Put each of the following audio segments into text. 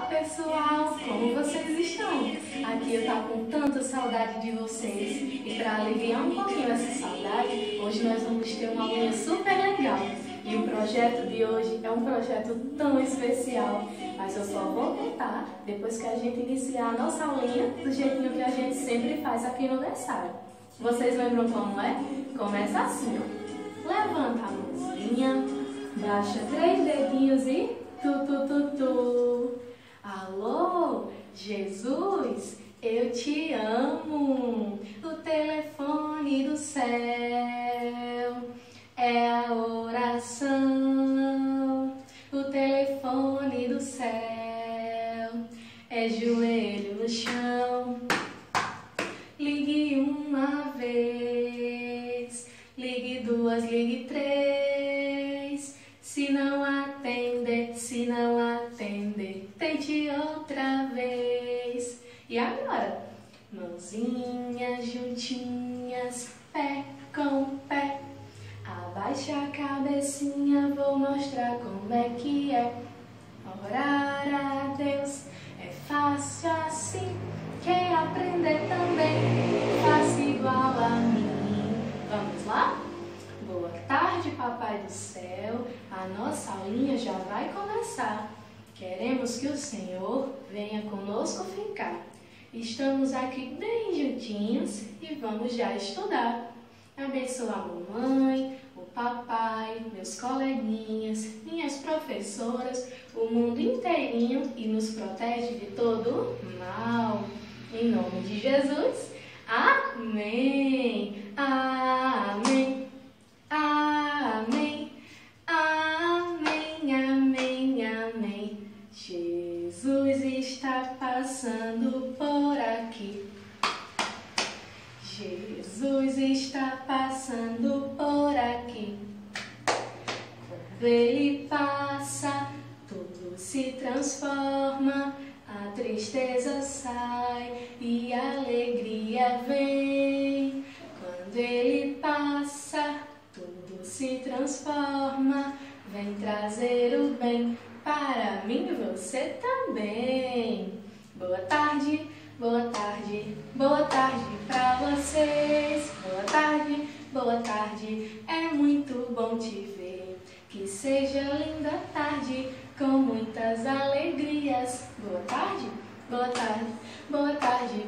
Olá pessoal, como vocês estão? Aqui eu tava com tanta saudade de vocês e para aliviar um pouquinho essa saudade, hoje nós vamos ter uma aulinha super legal. E o projeto de hoje é um projeto tão especial, mas eu só vou contar depois que a gente iniciar a nossa aulinha do jeitinho que a gente sempre faz aqui no berçário. Vocês lembram como é? Começa assim, ó. Levanta a mãozinha, baixa 3 dedinhos e tu. Alô, Jesus, eu te amo. O telefone do céu é a oração. O telefone do céu é joelho no chão. Ligue uma vez, ligue duas, ligue três. Se não atender, tente outra vez. E agora? Mãozinhas juntinhas, pé com pé. Abaixa a cabecinha, vou mostrar como é que é. Orar a Deus é fácil assim. Quer aprender também? Faça igual a mim. Vamos lá? Boa tarde, Papai do Céu. A nossa aulinha já vai começar. Queremos que o Senhor venha conosco ficar. Estamos aqui bem juntinhos e vamos já estudar. Abençoa a mamãe, o papai, meus coleguinhas, minhas professoras, o mundo inteirinho e nos protege de todo mal. Em nome de Jesus, amém, amém, amém, amém, amém, amém. Jesus está passando por aqui. Jesus está passando por aqui. Quando Ele passa, tudo se transforma. A tristeza sai e a alegria vem. Quando Ele passa, tudo se transforma. Vem trazer o bem para mim e você também. Boa tarde, boa tarde, boa tarde para vocês. Boa tarde, é muito bom te ver. Que seja linda tarde com muitas alegrias. Boa tarde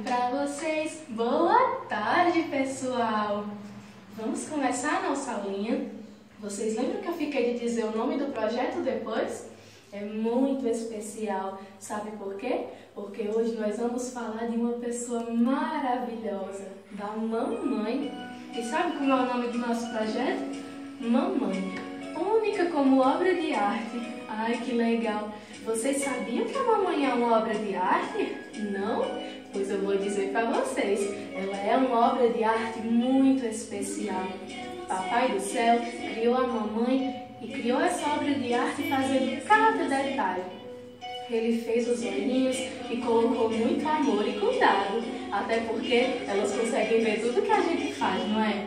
para vocês. Boa tarde, pessoal. Vamos começar a nossa aulinha. Vocês lembram que eu fiquei de dizer o nome do projeto depois? É muito especial. Sabe por quê? Porque hoje nós vamos falar de uma pessoa maravilhosa, da mamãe. E sabe como é o nome do nosso projeto? Mamãe. Única como obra de arte. Ai, que legal! Vocês sabiam que a mamãe é uma obra de arte? Não? Pois eu vou dizer para vocês. Ela é uma obra de arte muito especial. Papai do Céu criou a mamãe e criou essa obra de arte fazendo cada detalhe. Ele fez os olhinhos e colocou muito amor e cuidado, até porque elas conseguem ver tudo que a gente faz, não é?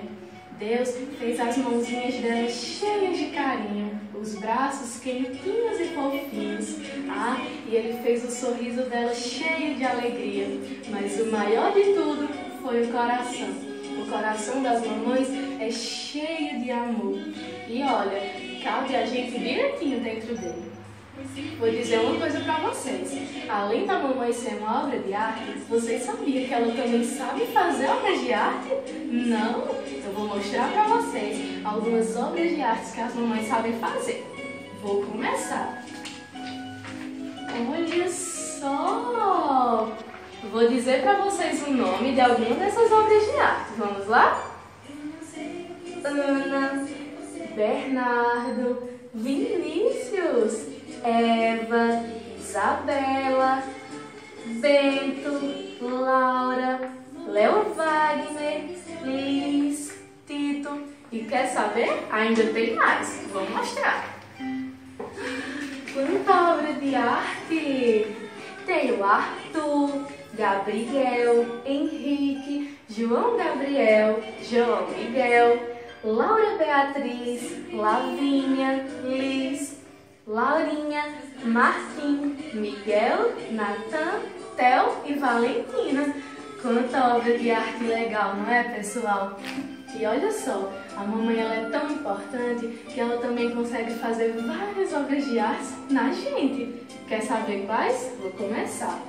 Deus fez as mãozinhas dela cheias de carinho, os braços quentinhos e fofinhos. Ah, e Ele fez o sorriso dela cheio de alegria. Mas o maior de tudo foi o coração. O coração das mamães é cheio de amor. E olha, cabe a gente direitinho dentro dele. Vou dizer uma coisa para vocês. Além da mamãe ser uma obra de arte, vocês sabiam que ela também sabe fazer obras de arte? Não? Eu vou mostrar para vocês algumas obras de arte que as mamães sabem fazer. Vou começar. Olha só! Vou dizer para vocês o nome de alguma dessas obras de arte. Vamos lá? Ana, Bernardo, Vinícius, Eva, Isabela, Bento, Laura, Léo Wagner, Liz, Tito. E quer saber? Ainda tem mais. Vou mostrar. Quanta obra de arte! Tem o Arthur, Gabriel, Henrique, João Gabriel, João Miguel, Laura Beatriz, Lavínia, Liz, Laurinha, Marquinhos, Miguel, Natan, Theo e Valentina. Quanta obra de arte legal, não é, pessoal? E olha só, a mamãe ela é tão importante que ela também consegue fazer várias obras de arte na gente. Quer saber quais? Vou começar.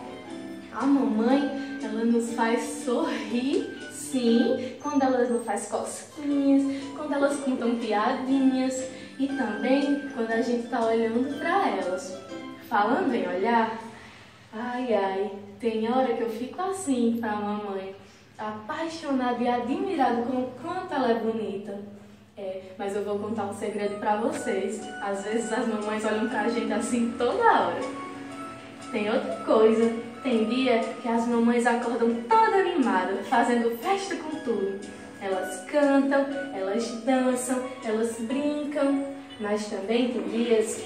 A mamãe, ela nos faz sorrir, sim, quando elas nos faz cosquinhas, quando elas contam piadinhas e também quando a gente está olhando para elas. Falando em olhar, ai, tem hora que eu fico assim para a mamãe, apaixonada e admirada com o quanto ela é bonita. Mas eu vou contar um segredo para vocês. Às vezes as mamães olham pra gente assim toda hora. Tem outra coisa. Tem dia que as mamães acordam toda animadas, fazendo festa com tudo. Elas cantam, elas dançam, elas brincam. Mas também tem dias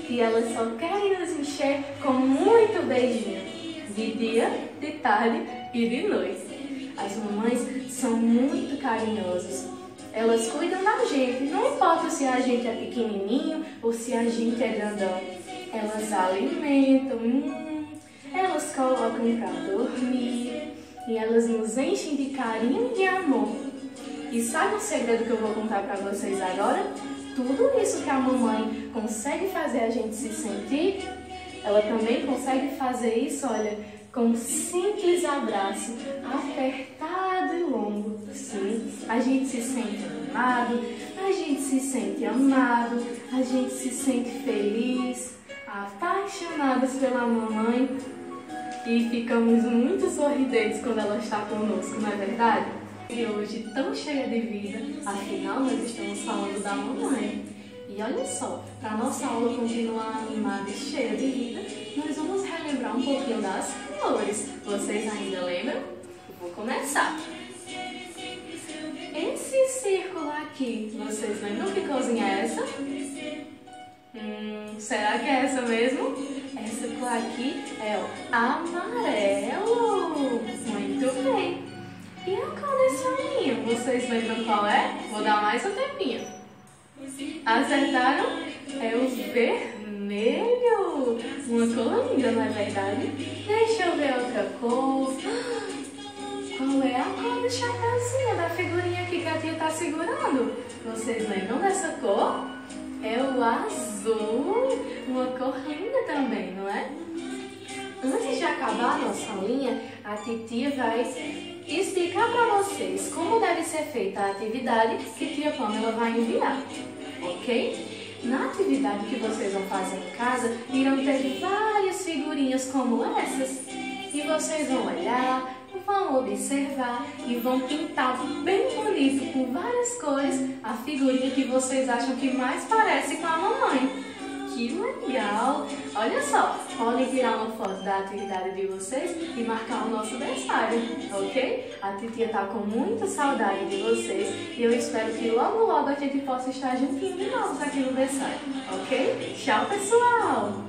que elas só querem nos encher com muito beijinho. De dia, de tarde e de noite. As mamães são muito carinhosas. Elas cuidam da gente, não importa se a gente é pequenininho ou se a gente é grandão. Elas alimentam, elas colocam pra dormir e elas nos enchem de carinho e de amor. E sabe um segredo que eu vou contar pra vocês agora? Tudo isso que a mamãe consegue fazer a gente se sentir, ela também consegue fazer isso, olha, com um simples abraço, apertado e longo. Sim, a gente se sente amado, a gente se sente amado, a gente se sente feliz, apaixonadas pela mamãe e ficamos muito sorridentes quando ela está conosco, não é verdade? E hoje, tão cheia de vida, afinal nós estamos falando da mamãe. E olha só, para nossa aula continuar animada e cheia de vida, nós vamos relembrar um pouquinho das flores. Vocês ainda lembram? Vou começar. Esse círculo aqui, vocês lembram que cozinha é essa? Será que é essa mesmo? Essa cor aqui é o amarelo. Muito bem. E a cor desse olhinho, vocês lembram qual é? Vou dar mais um tempinho. Acertaram? É o vermelho. Uma cor linda, não é verdade? Deixa eu ver outra cor. Qual é a cor do chapéuzinho da figurinha aqui que a tia está segurando? Vocês lembram dessa cor? É o azul. Uma cor linda também, não é? Antes de acabar a nossa aulinha, a titia vai explicar para vocês como deve ser feita a atividade que tia Pamela vai enviar, ok? Na atividade que vocês vão fazer em casa, irão ter várias figurinhas como essas e vocês vão olhar, vão observar e vão pintar bem bonito com várias cores a figurinha que vocês acham que mais parece com a mamãe. Que legal! Olha só, podem tirar uma foto da atividade de vocês e marcar o nosso berçário, ok? A titia tá com muita saudade de vocês e eu espero que logo logo a gente possa estar juntinho de novo aqui no berçário, ok? Tchau, pessoal!